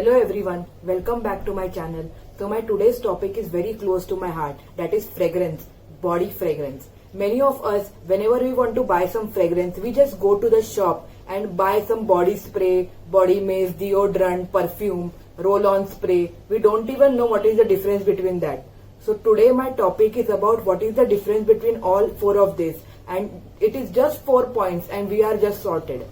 Hello everyone, welcome back to my channel. So my today's topic is very close to my heart, that is fragrance, body fragrance. Many of us, whenever we want to buy some fragrance, we just go to the shop and buy some body spray, body mist, deodorant, perfume, roll-on spray. We don't even know what is the difference between that. So today my topic is about what is the difference between all four of this, and it is just 4 points and we are just sorted.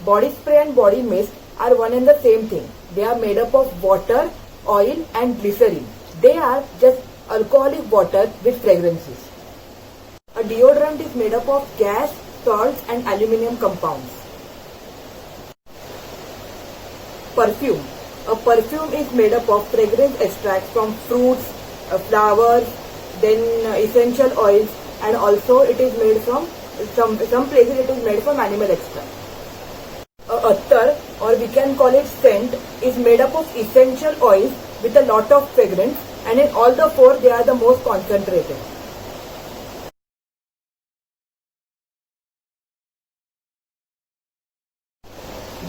Body spray and body mist are one and the same thing. They are made up of water, oil and glycerin. They are just alcoholic water with fragrances. A deodorant is made up of gas, salts and aluminium compounds. Perfume. A perfume is made up of fragrance extracts from fruits, flowers, then essential oils, and also it is made from some places it is made from animal extract. Attar, or we can call it scent, is made up of essential oils with a lot of fragrance, and in all the four they are the most concentrated.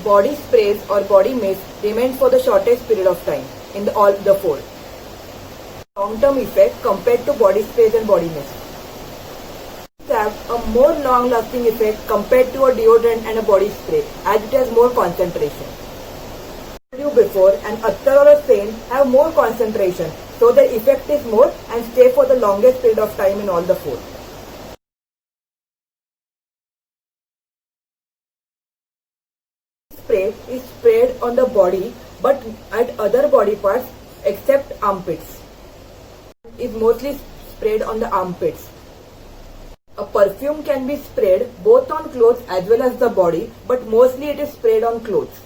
Body sprays or body mist remains for the shortest period of time in all the four. Long-term effect compared to body sprays and body mist. Have a more long-lasting effect compared to a deodorant and a body spray, as it has more concentration. As I told you before, an attar or a scent have more concentration, so the effect is more and stay for the longest period of time in all the four. Spray is sprayed on the body, but at other body parts except armpits. Is mostly sprayed on the armpits. A perfume can be sprayed both on clothes as well as the body, but mostly it is sprayed on clothes.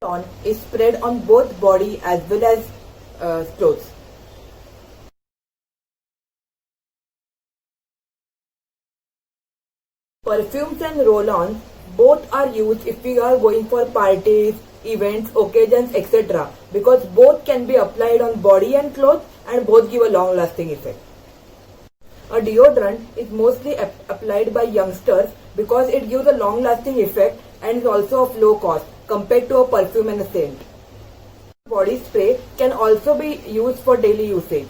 On is sprayed on both body as well as clothes. Perfumes and roll-ons both are used if we are going for parties, events, occasions, etc. because both can be applied on body and clothes and both give a long-lasting effect. A deodorant is mostly applied by youngsters because it gives a long-lasting effect and is also of low cost compared to a perfume and a scent. Body spray can also be used for daily usage.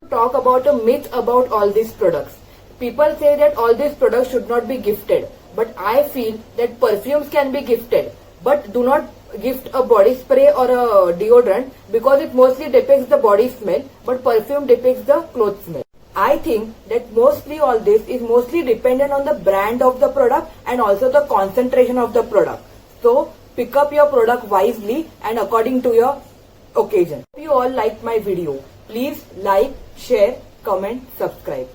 Talk about a myth about all these products. People say that all these products should not be gifted, but I feel that perfumes can be gifted, but do not gift a body spray or a deodorant because it mostly depicts the body smell, but perfume depicts the clothes smell. I think that mostly all this is mostly dependent on the brand of the product and also the concentration of the product. So pick up your product wisely and according to your occasion. If you all liked my video, please like, share, comment, subscribe.